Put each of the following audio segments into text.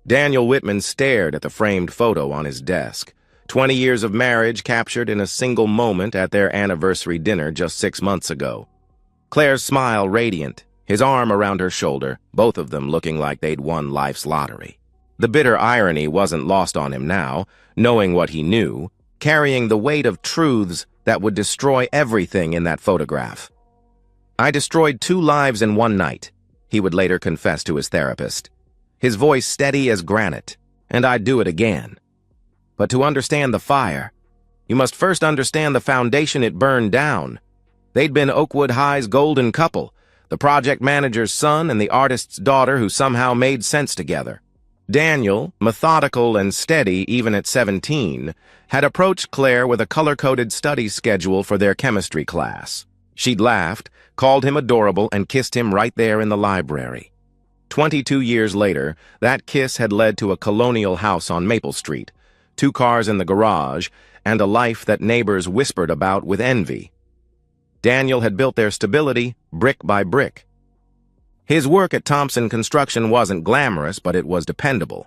Daniel Whitman stared at the framed photo on his desk. 20 years of marriage captured in a single moment at their anniversary dinner just 6 months ago. Claire's smile radiant, his arm around her shoulder, both of them looking like they'd won life's lottery. The bitter irony wasn't lost on him now, knowing what he knew, carrying the weight of truths that would destroy everything in that photograph. "I destroyed 2 lives in one night," he would later confess to his therapist, his voice steady as granite, "and I'd do it again. But to understand the fire, you must first understand the foundation it burned down. They'd been Oakwood High's golden couple, the project manager's son and the artist's daughter who somehow made sense together. Daniel, methodical and steady even at 17, had approached Claire with a color-coded study schedule for their chemistry class. She'd laughed, called him adorable, and kissed him right there in the library. 22 years later, that kiss had led to a colonial house on Maple Street, 2 cars in the garage, and a life that neighbors whispered about with envy. Daniel had built their stability brick by brick. His work at Thompson Construction wasn't glamorous, but it was dependable.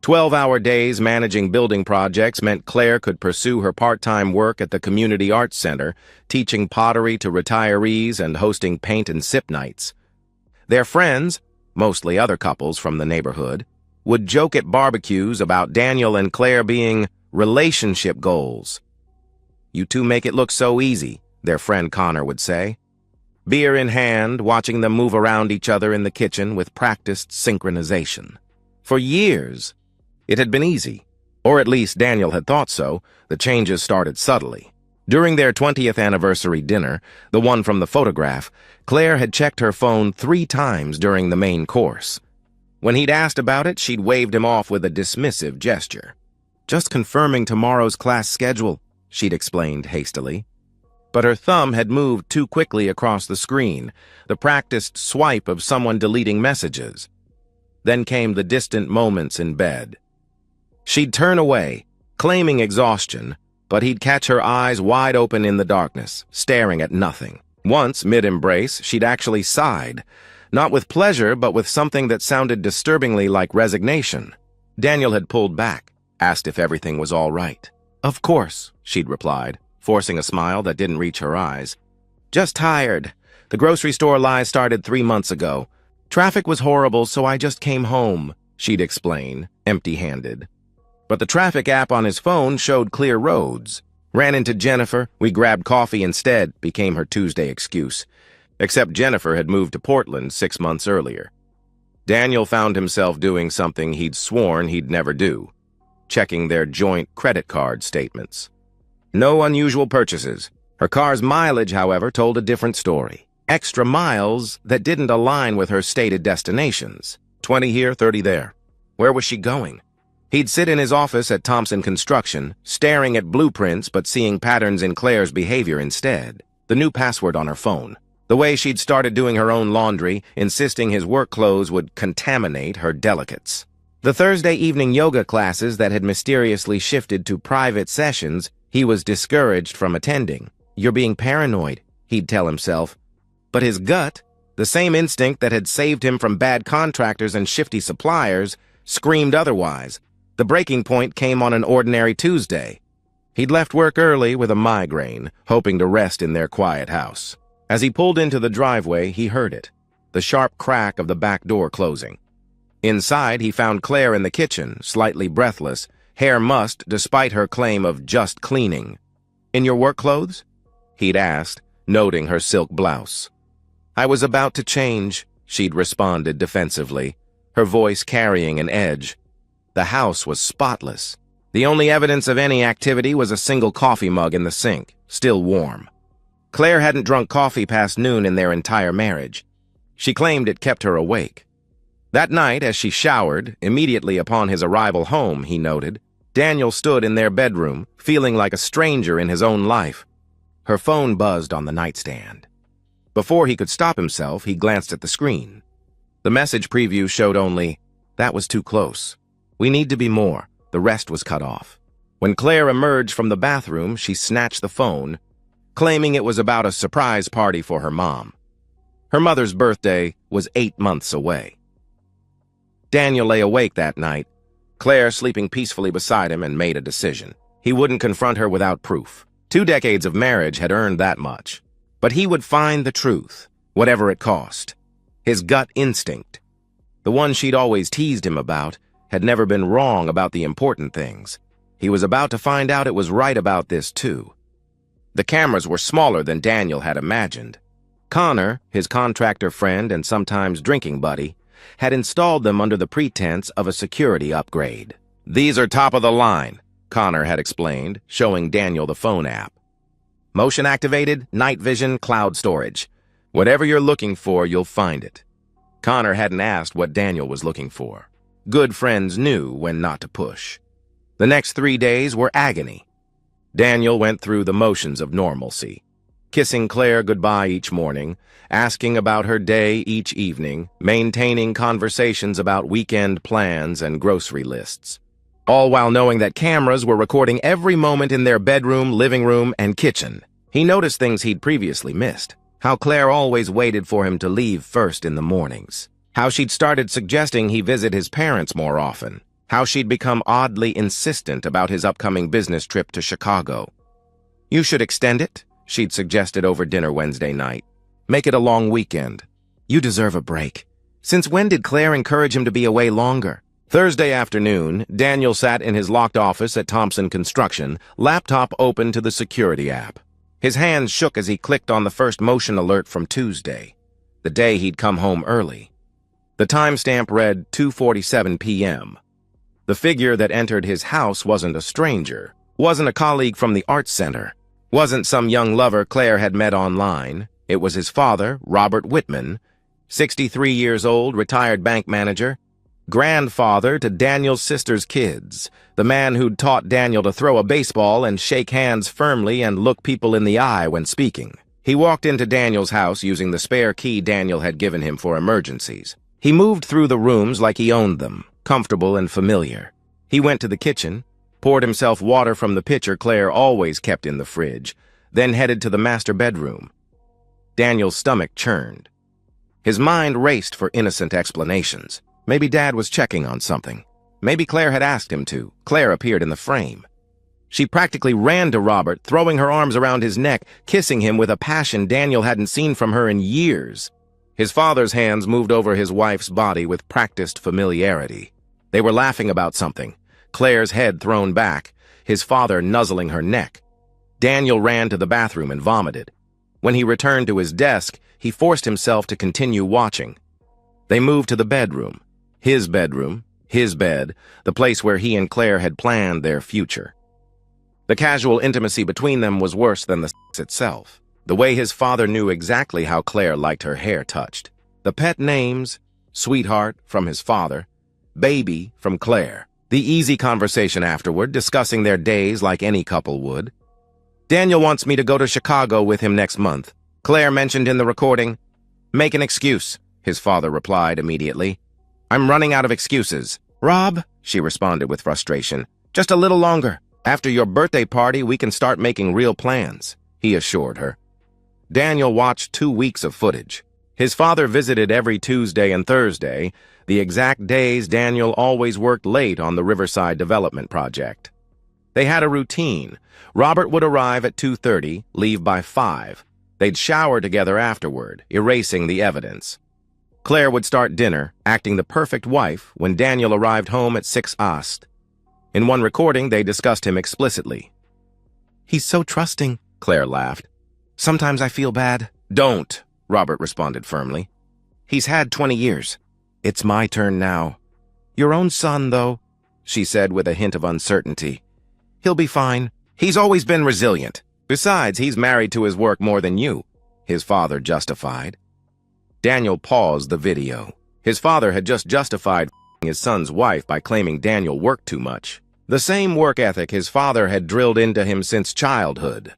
12-hour days managing building projects meant Claire could pursue her part-time work at the Community Arts Center, teaching pottery to retirees and hosting paint and sip nights. Their friends, mostly other couples from the neighborhood, would joke at barbecues about Daniel and Claire being relationship goals. "You two make it look so easy," their friend Connor would say. Beer in hand, watching them move around each other in the kitchen with practiced synchronization. For years, it had been easy, or at least Daniel had thought so. The changes started subtly. During their 20th anniversary dinner, the one from the photograph, Claire had checked her phone 3 times during the main course. When he'd asked about it, she'd waved him off with a dismissive gesture. "Just confirming tomorrow's class schedule," she'd explained hastily. But her thumb had moved too quickly across the screen, the practiced swipe of someone deleting messages. Then came the distant moments in bed. She'd turn away, claiming exhaustion, but he'd catch her eyes wide open in the darkness, staring at nothing. Once, mid-embrace, she'd actually sighed, not with pleasure, but with something that sounded disturbingly like resignation. Daniel had pulled back, asked if everything was all right. "Of course," she'd replied, forcing a smile that didn't reach her eyes. "Just tired. The grocery store lie started 3 months ago. Traffic was horrible, so I just came home," she'd explain, empty-handed. But the traffic app on his phone showed clear roads. "Ran into Jennifer. We grabbed coffee instead," became her Tuesday excuse. Except Jennifer had moved to Portland 6 months earlier. Daniel found himself doing something he'd sworn he'd never do, checking their joint credit card statements. No unusual purchases. Her car's mileage, however, told a different story. Extra miles that didn't align with her stated destinations. 20 here, 30 there. Where was she going? He'd sit in his office at Thompson Construction, staring at blueprints but seeing patterns in Claire's behavior instead. The new password on her phone. The way she'd started doing her own laundry, insisting his work clothes would contaminate her delicates. The Thursday evening yoga classes that had mysteriously shifted to private sessions he was discouraged from attending. "You're being paranoid," he'd tell himself. But his gut, the same instinct that had saved him from bad contractors and shifty suppliers, screamed otherwise. The breaking point came on an ordinary Tuesday. He'd left work early with a migraine, hoping to rest in their quiet house. As he pulled into the driveway, he heard it, the sharp crack of the back door closing. Inside, he found Claire in the kitchen, slightly breathless, hair mussed despite her claim of just cleaning. "In your work clothes?" he'd asked, noting her silk blouse. "I was about to change," she'd responded defensively, her voice carrying an edge. The house was spotless. The only evidence of any activity was a single coffee mug in the sink, still warm. Claire hadn't drunk coffee past noon in their entire marriage. She claimed it kept her awake. That night, as she showered, immediately upon his arrival home, he noted, Daniel stood in their bedroom, feeling like a stranger in his own life. Her phone buzzed on the nightstand. Before he could stop himself, he glanced at the screen. The message preview showed only, "That was too close. We need to be more." The rest was cut off. When Claire emerged from the bathroom, she snatched the phone, claiming it was about a surprise party for her mom. Her mother's birthday was 8 months away. Daniel lay awake that night, Claire sleeping peacefully beside him, and made a decision. He wouldn't confront her without proof. 2 decades of marriage had earned that much. But he would find the truth, whatever it cost. His gut instinct, the one she'd always teased him about, had never been wrong about the important things. He was about to find out it was right about this too. The cameras were smaller than Daniel had imagined. Connor, his contractor friend and sometimes drinking buddy, had installed them under the pretense of a security upgrade. "These are top of the line," Connor had explained, showing Daniel the phone app. "Motion-activated, night vision, cloud storage. Whatever you're looking for, you'll find it." Connor hadn't asked what Daniel was looking for. Good friends knew when not to push. The next 3 days were agony. Daniel went through the motions of normalcy, kissing Claire goodbye each morning, asking about her day each evening, maintaining conversations about weekend plans and grocery lists. All while knowing that cameras were recording every moment in their bedroom, living room, and kitchen. He noticed things he'd previously missed. How Claire always waited for him to leave first in the mornings. How she'd started suggesting he visit his parents more often. How she'd become oddly insistent about his upcoming business trip to Chicago. "You should extend it," she'd suggested over dinner Wednesday night. "Make it a long weekend. You deserve a break." Since when did Claire encourage him to be away longer? Thursday afternoon, Daniel sat in his locked office at Thompson Construction, laptop open to the security app. His hands shook as he clicked on the first motion alert from Tuesday, the day he'd come home early. The timestamp read 2:47 p.m. The figure that entered his house wasn't a stranger, wasn't a colleague from the arts center, wasn't some young lover Claire had met online. It was his father, Robert Whitman, 63 years old, retired bank manager, grandfather to Daniel's sister's kids, the man who'd taught Daniel to throw a baseball and shake hands firmly and look people in the eye when speaking. He walked into Daniel's house using the spare key Daniel had given him for emergencies. He moved through the rooms like he owned them, comfortable and familiar. He went to the kitchen, poured himself water from the pitcher Claire always kept in the fridge, then headed to the master bedroom. Daniel's stomach churned. His mind raced for innocent explanations. Maybe Dad was checking on something. Maybe Claire had asked him to. Claire appeared in the frame. She practically ran to Robert, throwing her arms around his neck, kissing him with a passion Daniel hadn't seen from her in years. His father's hands moved over his wife's body with practiced familiarity. They were laughing about something, Claire's head thrown back, his father nuzzling her neck. Daniel ran to the bathroom and vomited. When he returned to his desk, he forced himself to continue watching. They moved to the bedroom, his bed, the place where he and Claire had planned their future. The casual intimacy between them was worse than the sex itself. The way his father knew exactly how Claire liked her hair touched. The pet names, sweetheart from his father, baby from Claire. The easy conversation afterward, discussing their days like any couple would. "Daniel wants me to go to Chicago with him next month," Claire mentioned in the recording. "Make an excuse," his father replied immediately. "I'm running out of excuses." "Rob," she responded with frustration, "just a little longer. After your birthday party, we can start making real plans," he assured her. Daniel watched 2 weeks of footage. His father visited every Tuesday and Thursday, the exact days Daniel always worked late on the Riverside Development Project. They had a routine. Robert would arrive at 2:30, leave by 5. They'd shower together afterward, erasing the evidence. Claire would start dinner, acting the perfect wife, when Daniel arrived home at 6 Ast. In one recording, they discussed him explicitly. "He's so trusting," Claire laughed. "Sometimes I feel bad." "Don't," Robert responded firmly. "He's had 20 years. It's my turn now." "Your own son, though," she said with a hint of uncertainty. "He'll be fine. He's always been resilient. Besides, he's married to his work more than you," his father justified. Daniel paused the video. His father had just justified his son's wife by claiming Daniel worked too much. The same work ethic his father had drilled into him since childhood.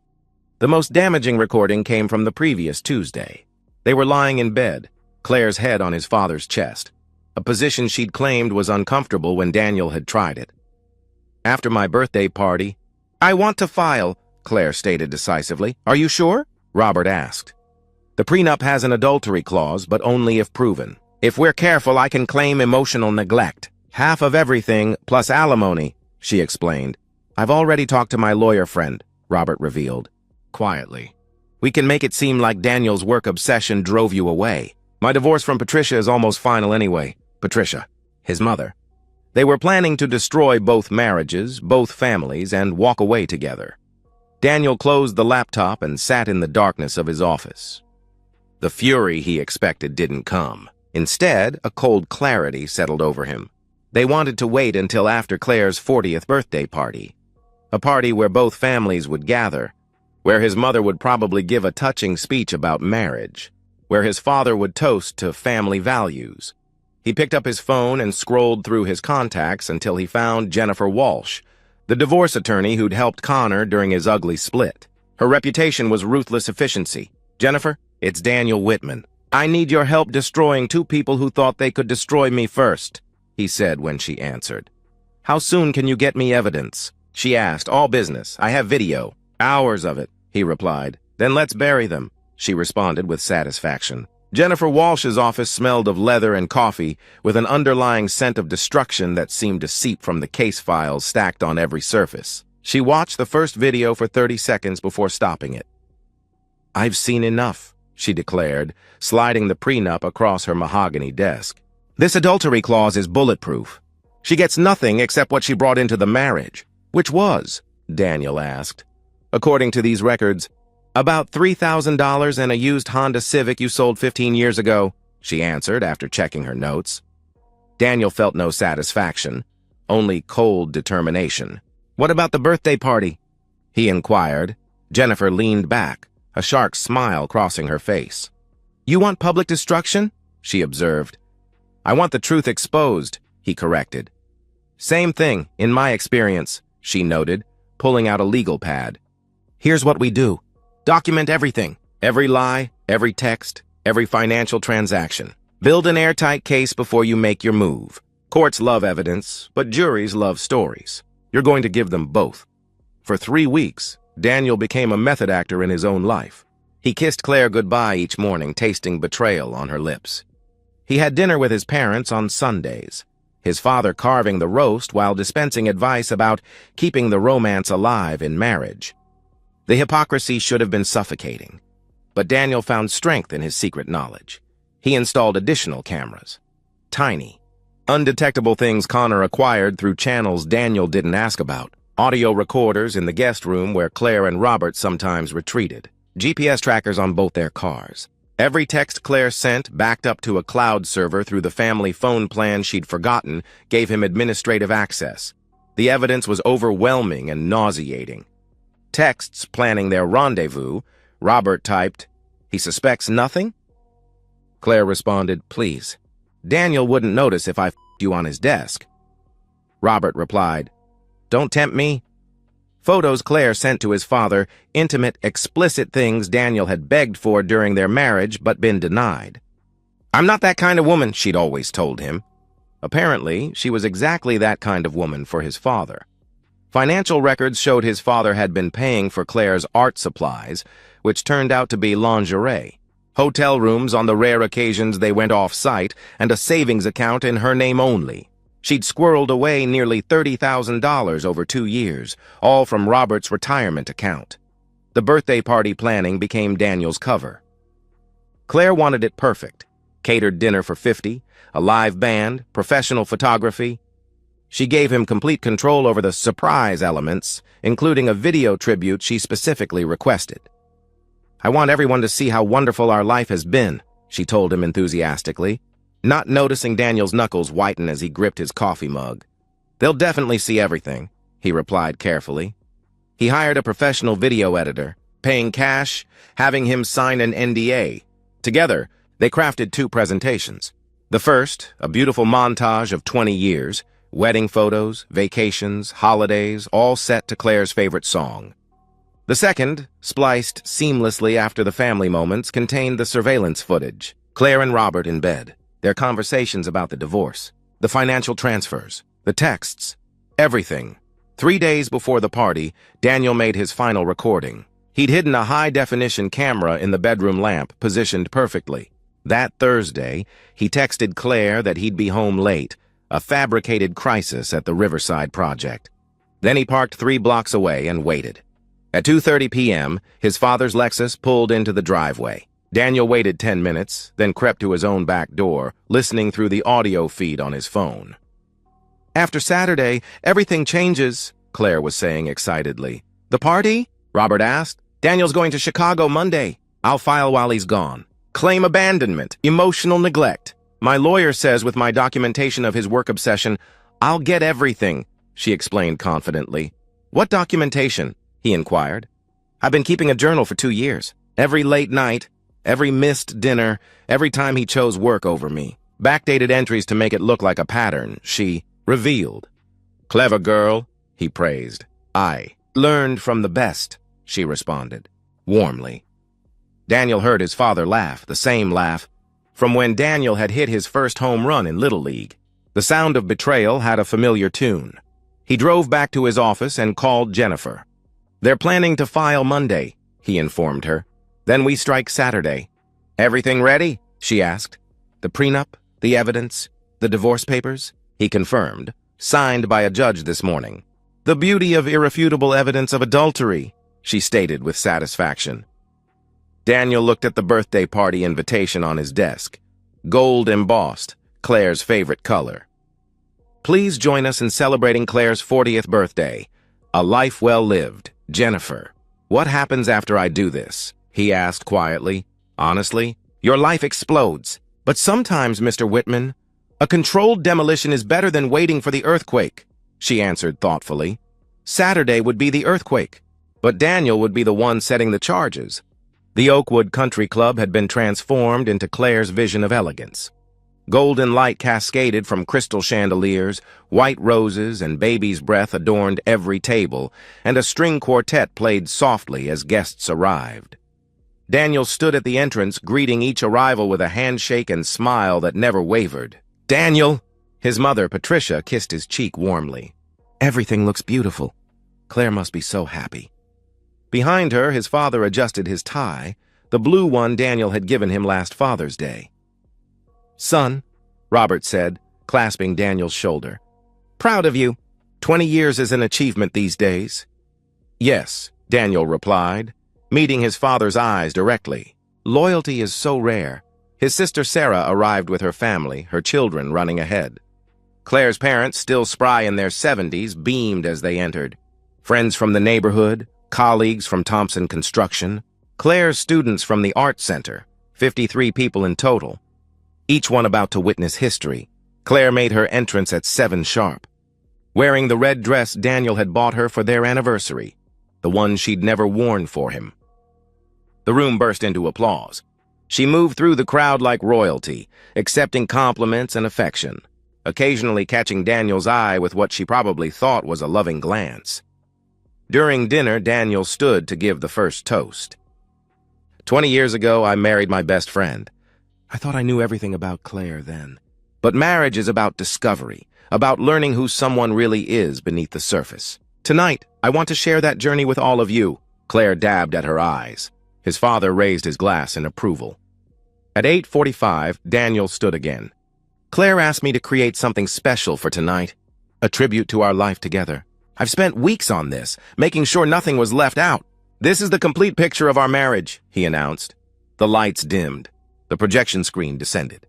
The most damaging recording came from the previous Tuesday. They were lying in bed, Claire's head on his father's chest, a position she'd claimed was uncomfortable when Daniel had tried it. "After my birthday party, I want to file," Claire stated decisively. "Are you sure?" Robert asked. "The prenup has an adultery clause, but only if proven. If we're careful, I can claim emotional neglect. Half of everything plus alimony, she explained. I've already talked to my lawyer friend, Robert revealed, quietly. We can make it seem like Daniel's work obsession drove you away. My divorce from Patricia is almost final anyway. Patricia, his mother. They were planning to destroy both marriages, both families, and walk away together. Daniel closed the laptop and sat in the darkness of his office. The fury he expected didn't come. Instead, a cold clarity settled over him. They wanted to wait until after Claire's 40th birthday party. A party where both families would gather, where his mother would probably give a touching speech about marriage, where his father would toast to family values. He picked up his phone and scrolled through his contacts until he found Jennifer Walsh, the divorce attorney who'd helped Connor during his ugly split. Her reputation was ruthless efficiency. Jennifer, it's Daniel Whitman. I need your help destroying two people who thought they could destroy me first, he said when she answered. How soon can you get me evidence? She asked. All business. I have video. Hours of it, he replied. Then let's bury them, she responded with satisfaction. Jennifer Walsh's office smelled of leather and coffee, with an underlying scent of destruction that seemed to seep from the case files stacked on every surface. She watched the first video for 30 seconds before stopping it. I've seen enough, she declared, sliding the prenup across her mahogany desk. This adultery clause is bulletproof. She gets nothing except what she brought into the marriage. Which was? Daniel asked. According to these records, about $3,000 and a used Honda Civic you sold 15 years ago, she answered after checking her notes. Daniel felt no satisfaction, only cold determination. What about the birthday party? He inquired. Jennifer leaned back, a sharp smile crossing her face. You want public destruction? She observed. I want the truth exposed, he corrected. Same thing, in my experience, she noted, pulling out a legal pad. Here's what we do. Document everything. Every lie, every text, every financial transaction. Build an airtight case before you make your move. Courts love evidence, but juries love stories. You're going to give them both. For 3 weeks, Daniel became a method actor in his own life. He kissed Claire goodbye each morning, tasting betrayal on her lips. He had dinner with his parents on Sundays, his father carving the roast while dispensing advice about keeping the romance alive in marriage. The hypocrisy should have been suffocating, but Daniel found strength in his secret knowledge. He installed additional cameras. Tiny, undetectable things Connor acquired through channels Daniel didn't ask about. Audio recorders in the guest room where Claire and Robert sometimes retreated. GPS trackers on both their cars. Every text Claire sent, backed up to a cloud server through the family phone plan she'd forgotten, gave him administrative access. The evidence was overwhelming and nauseating. Texts planning their rendezvous, Robert typed, "He suspects nothing?" Claire responded, "Please. Daniel wouldn't notice if I f***ed you on his desk." Robert replied, "Don't tempt me." Photos Claire sent to his father, intimate, explicit things Daniel had begged for during their marriage but been denied. "I'm not that kind of woman," she'd always told him. Apparently, she was exactly that kind of woman for his father. Financial records showed his father had been paying for Claire's art supplies, which turned out to be lingerie, hotel rooms on the rare occasions they went off-site, and a savings account in her name only. She'd squirreled away nearly $30,000 over 2 years, all from Robert's retirement account. The birthday party planning became Daniel's cover. Claire wanted it perfect. Catered dinner for 50, a live band, professional photography. She gave him complete control over the surprise elements, including a video tribute she specifically requested. "I want everyone to see how wonderful our life has been," she told him enthusiastically, not noticing Daniel's knuckles whiten as he gripped his coffee mug. "They'll definitely see everything," he replied carefully. He hired a professional video editor, paying cash, having him sign an NDA. Together, they crafted 2 presentations. The first, a beautiful montage of 20 years, wedding photos, vacations, holidays, all set to Claire's favorite song. The second, spliced seamlessly after the family moments, contained the surveillance footage. Claire and Robert in bed, their conversations about the divorce, the financial transfers, the texts, everything. 3 days before the party, Daniel made his final recording. He'd hidden a high-definition camera in the bedroom lamp, positioned perfectly. That Thursday, he texted Claire that he'd be home late, a fabricated crisis at the Riverside project. Then he parked 3 blocks away and waited. At 2:30 p.m., his father's Lexus pulled into the driveway. Daniel waited 10 minutes, then crept to his own back door, listening through the audio feed on his phone. "After Saturday, everything changes," Claire was saying excitedly. "The party?" Robert asked. "Daniel's going to Chicago Monday. I'll file while he's gone. Claim abandonment, emotional neglect. My lawyer says with my documentation of his work obsession, I'll get everything," she explained confidently. "What documentation?" he inquired. "I've been keeping a journal for 2 years. Every late night, every missed dinner, every time he chose work over me. Backdated entries to make it look like a pattern," she revealed. "Clever girl," he praised. "I learned from the best," she responded, warmly. Daniel heard his father laugh, the same laugh, from when Daniel had hit his first home run in Little League. The sound of Betrayal had a familiar tune. He drove back to his office and called Jennifer. "They're planning to file Monday," he informed her. "Then we strike Saturday." "Everything ready?" she asked. "The prenup, the evidence, the divorce papers?" he confirmed. "Signed by a judge this morning." "The beauty of irrefutable evidence of adultery," she stated with satisfaction. Daniel looked at the birthday party invitation on his desk. Gold embossed, Claire's favorite color. "Please join us in celebrating Claire's 40th birthday. A life well lived, Jennifer." "What happens after I do this?" he asked quietly. "Honestly, your life explodes. But sometimes, Mr. Whitman, a controlled demolition is better than waiting for the earthquake," she answered thoughtfully. "Saturday would be the earthquake, but Daniel would be the one setting the charges." The Oakwood Country Club had been transformed into Claire's vision of elegance. Golden light cascaded from crystal chandeliers, white roses and baby's breath adorned every table, and a string quartet played softly as guests arrived. Daniel stood at the entrance, greeting each arrival with a handshake and smile that never wavered. "Daniel!" His mother, Patricia, kissed his cheek warmly. "Everything looks beautiful. Claire must be so happy." Behind her, his father adjusted his tie, the blue one Daniel had given him last Father's Day. "Son," Robert said, clasping Daniel's shoulder. "Proud of you. 20 years is an achievement these days." "Yes," Daniel replied, meeting his father's eyes directly. Loyalty is so rare. His sister Sarah arrived with her family, her children running ahead. Claire's parents, still spry in their 70s, beamed as they entered. Friends from the neighborhood, colleagues from Thompson Construction, Claire's students from the Art Center, 53 people in total, each one about to witness history. Claire made her entrance at 7 sharp, wearing the red dress Daniel had bought her for their anniversary, the one she'd never worn for him. The room burst into applause. She moved through the crowd like royalty, accepting compliments and affection, occasionally catching Daniel's eye with what she probably thought was a loving glance. During dinner, Daniel stood to give the first toast. 20 years ago, I married my best friend. I thought I knew everything about Claire then. But marriage is about discovery, about learning who someone really is beneath the surface. Tonight, I want to share that journey with all of you. Claire dabbed at her eyes. His father raised his glass in approval. At 8:45, Daniel stood again. Claire asked me to create something special for tonight, a tribute to our life together. I've spent weeks on this, making sure nothing was left out. This is the complete picture of our marriage, he announced. The lights dimmed. The projection screen descended.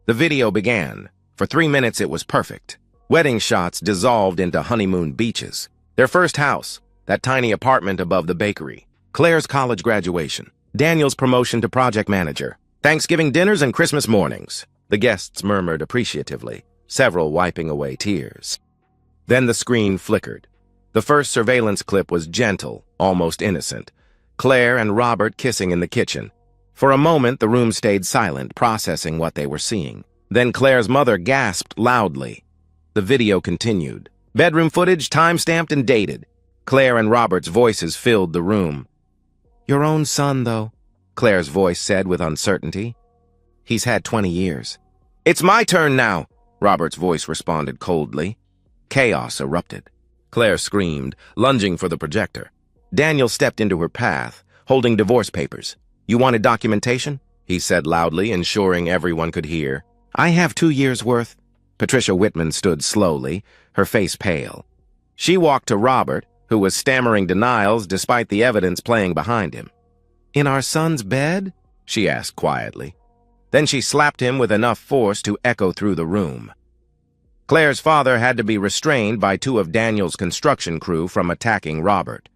The video began. For 3 minutes, it was perfect. Wedding shots dissolved into honeymoon beaches. Their first house, that tiny apartment above the bakery. Claire's college graduation. Daniel's promotion to project manager. Thanksgiving dinners and Christmas mornings. The guests murmured appreciatively, several wiping away tears. Then the screen flickered. The first surveillance clip was gentle, almost innocent. Claire and Robert kissing in the kitchen. For a moment, the room stayed silent, processing what they were seeing. Then Claire's mother gasped loudly. The video continued. Bedroom footage time-stamped and dated. Claire and Robert's voices filled the room. Your own son, though, Claire's voice said with uncertainty. He's had 20 years. It's my turn now, Robert's voice responded coldly. Chaos erupted. Claire screamed, lunging for the projector. Daniel stepped into her path, holding divorce papers. You wanted documentation? he said loudly, ensuring everyone could hear. I have 2 years' worth. Patricia Whitman stood slowly, her face pale. She walked to Robert, who was stammering denials despite the evidence playing behind him. In our son's bed? She asked quietly. Then she slapped him with enough force to echo through the room. Claire's father had to be restrained by 2 of Daniel's construction crew from attacking Robert.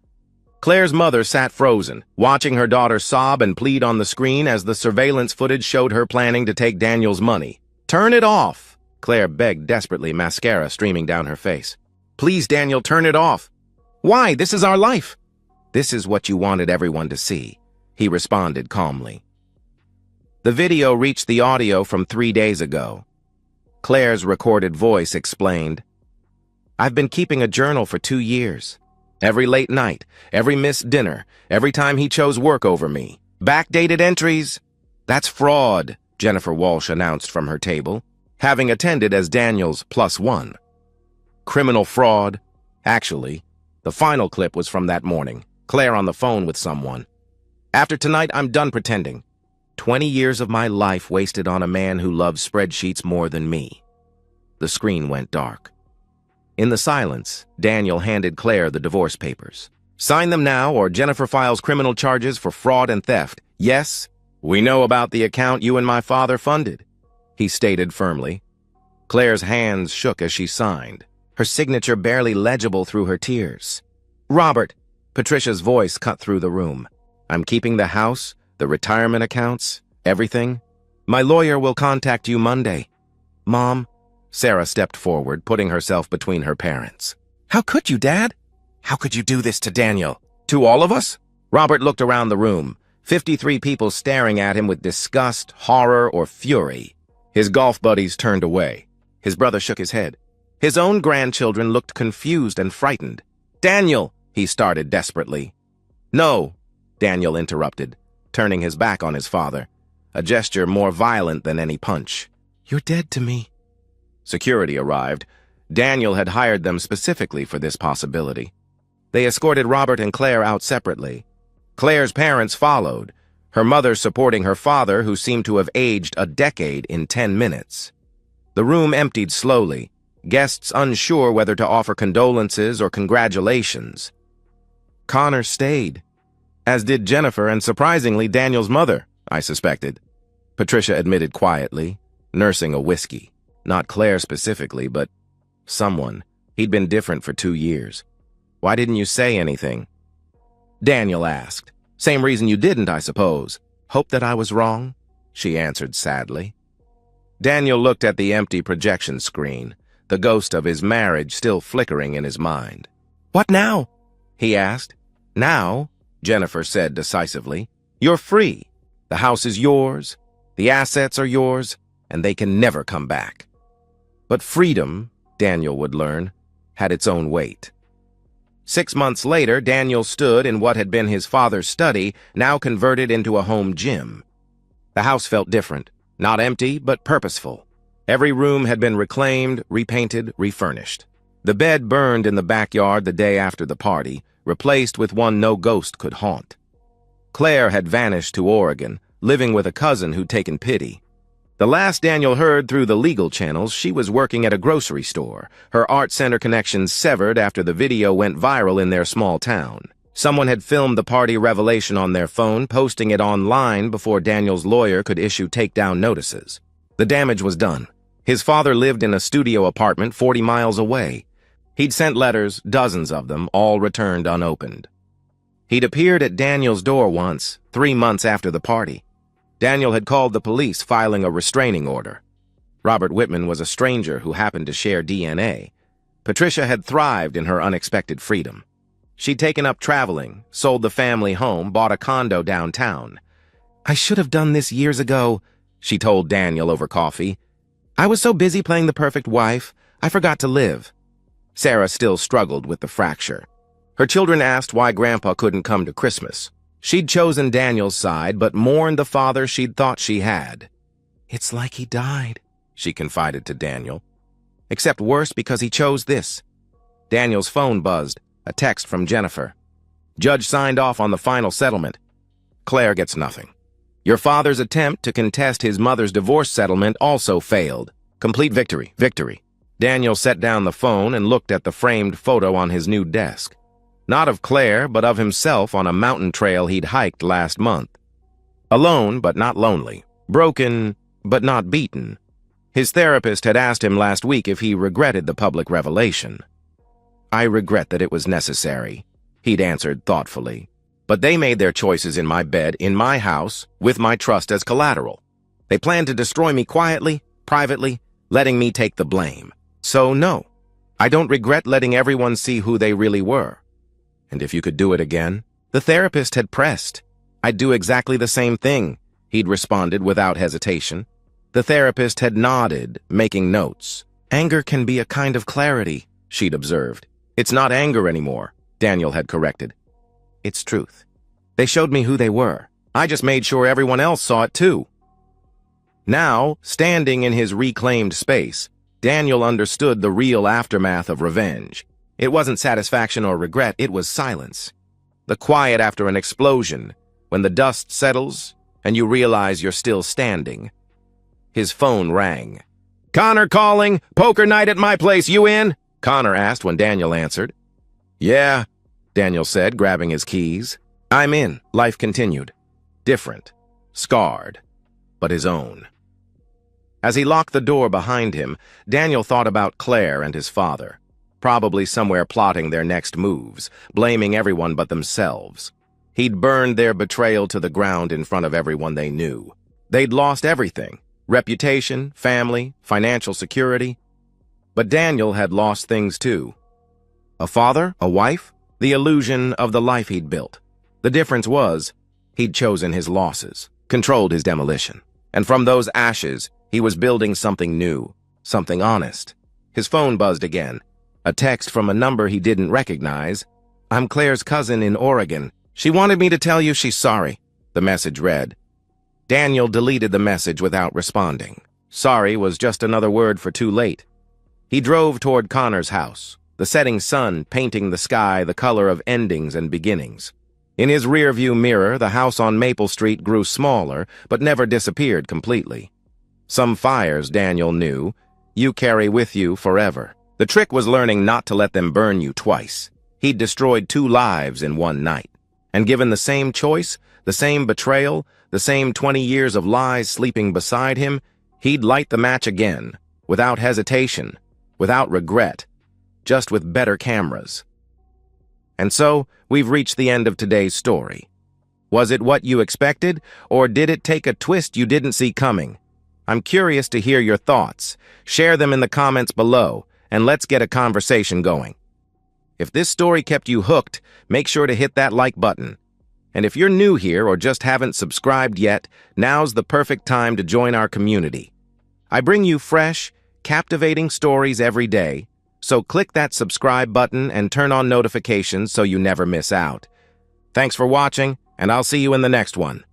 Claire's mother sat frozen, watching her daughter sob and plead on the screen as the surveillance footage showed her planning to take Daniel's money. Turn it off, Claire begged desperately, mascara streaming down her face. Please, Daniel, turn it off. Why? This is our life. This is what you wanted everyone to see, he responded calmly. The video reached the audio from 3 days ago. Claire's recorded voice explained, I've been keeping a journal for 2 years. Every late night, every missed dinner, every time he chose work over me. Backdated entries. That's fraud, Jennifer Walsh announced from her table, having attended as Daniel's +1. Criminal fraud. Actually, the final clip was from that morning, Claire on the phone with someone. After tonight, I'm done pretending. 20 years of my life wasted on a man who loves spreadsheets more than me. The screen went dark. In the silence, Daniel handed Claire the divorce papers. Sign them now or Jennifer files criminal charges for fraud and theft. Yes, we know about the account you and my father funded, he stated firmly. Claire's hands shook as she signed, her signature barely legible through her tears. Robert, Patricia's voice cut through the room. I'm keeping the house, the retirement accounts, everything. My lawyer will contact you Monday. Mom, Sarah stepped forward, putting herself between her parents. How could you, Dad? How could you do this to Daniel? To all of us? Robert looked around the room, 53 people staring at him with disgust, horror, or fury. His golf buddies turned away. His brother shook his head. His own grandchildren looked confused and frightened. Daniel, he started desperately. No, Daniel interrupted, turning his back on his father, a gesture more violent than any punch. You're dead to me. Security arrived. Daniel had hired them specifically for this possibility. They escorted Robert and Claire out separately. Claire's parents followed, her mother supporting her father, who seemed to have aged a decade in 10 minutes. The room emptied slowly, guests unsure whether to offer condolences or congratulations. Connor stayed, as did Jennifer and, surprisingly, Daniel's mother, I suspected. Patricia admitted quietly, nursing a whiskey. Not Claire specifically, but someone. He'd been different for 2 years. Why didn't you say anything? Daniel asked. Same reason you didn't, I suppose. Hope that I was wrong, she answered sadly. Daniel looked at the empty projection screen, the ghost of his marriage still flickering in his mind. What now? He asked. Now, Jennifer said decisively, you're free. The house is yours, the assets are yours, and they can never come back. But freedom, Daniel would learn, had its own weight. 6 months later, Daniel stood in what had been his father's study, now converted into a home gym. The house felt different, not empty, but purposeful. Every room had been reclaimed, repainted, refurnished. The bed burned in the backyard the day after the party, replaced with one no ghost could haunt. Claire had vanished to Oregon, living with a cousin who'd taken pity. The last Daniel heard through the legal channels, she was working at a grocery store, her art center connections severed after the video went viral in their small town. Someone had filmed the party revelation on their phone, posting it online before Daniel's lawyer could issue takedown notices. The damage was done. His father lived in a studio apartment 40 miles away. He'd sent letters, dozens of them, all returned unopened. He'd appeared at Daniel's door once, 3 months after the party. Daniel had called the police, filing a restraining order. Robert Whitman was a stranger who happened to share DNA. Patricia had thrived in her unexpected freedom. She'd taken up traveling, sold the family home, bought a condo downtown. I should have done this years ago, she told Daniel over coffee. I was so busy playing the perfect wife, I forgot to live. Sarah still struggled with the fracture. Her children asked why Grandpa couldn't come to Christmas. She'd chosen Daniel's side, but mourned the father she'd thought she had. It's like he died, she confided to Daniel. Except worse because he chose this. Daniel's phone buzzed, a text from Jennifer. Judge signed off on the final settlement. Claire gets nothing. Your father's attempt to contest his mother's divorce settlement also failed. Complete victory, victory. Daniel set down the phone and looked at the framed photo on his new desk. Not of Claire, but of himself on a mountain trail he'd hiked last month. Alone, but not lonely. Broken, but not beaten. His therapist had asked him last week if he regretted the public revelation. "I regret that it was necessary," he'd answered thoughtfully. "But they made their choices in my bed, in my house, with my trust as collateral. They planned to destroy me quietly, privately, letting me take the blame. So no, I don't regret letting everyone see who they really were." And if you could do it again? The therapist had pressed. "I'd do exactly the same thing," he'd responded without hesitation. The therapist had nodded, making notes. "Anger can be a kind of clarity," she'd observed. "It's not anger anymore," Daniel had corrected. "It's truth. They showed me who they were. I just made sure everyone else saw it too." Now, standing in his reclaimed space, Daniel understood the real aftermath of revenge. It wasn't satisfaction or regret, it was silence. The quiet after an explosion, when the dust settles and you realize you're still standing. His phone rang. "Connor calling. Poker night at my place. You in?" Connor asked when Daniel answered. "Yeah," Daniel said, grabbing his keys. "I'm in." Life continued. Different. Scarred. But his own. As he locked the door behind him, Daniel thought about Claire and his father. Probably somewhere plotting their next moves, blaming everyone but themselves. He'd burned their betrayal to the ground in front of everyone they knew. They'd lost everything. Reputation, family, financial security. But Daniel had lost things too. A father, a wife, the illusion of the life he'd built. The difference was, he'd chosen his losses, controlled his demolition. And from those ashes, he was building something new, something honest. His phone buzzed again. A text from a number he didn't recognize. "I'm Claire's cousin in Oregon. She wanted me to tell you she's sorry," the message read. Daniel deleted the message without responding. Sorry was just another word for too late. He drove toward Connor's house, the setting sun painting the sky the color of endings and beginnings. In his rearview mirror, the house on Maple Street grew smaller, but never disappeared completely. Some fires, Daniel knew, you carry with you forever. The trick was learning not to let them burn you twice. He'd destroyed 2 lives in one night. And given the same choice, the same betrayal, the same 20 years of lies sleeping beside him, he'd light the match again, without hesitation, without regret, just with better cameras. And so, we've reached the end of today's story. Was it what you expected, or did it take a twist you didn't see coming? I'm curious to hear your thoughts. Share them in the comments below, and let's get a conversation going. If this story kept you hooked, make sure to hit that like button. And if you're new here or just haven't subscribed yet, now's the perfect time to join our community. I bring you fresh, captivating stories every day, so click that subscribe button and turn on notifications so you never miss out. Thanks for watching, and I'll see you in the next one.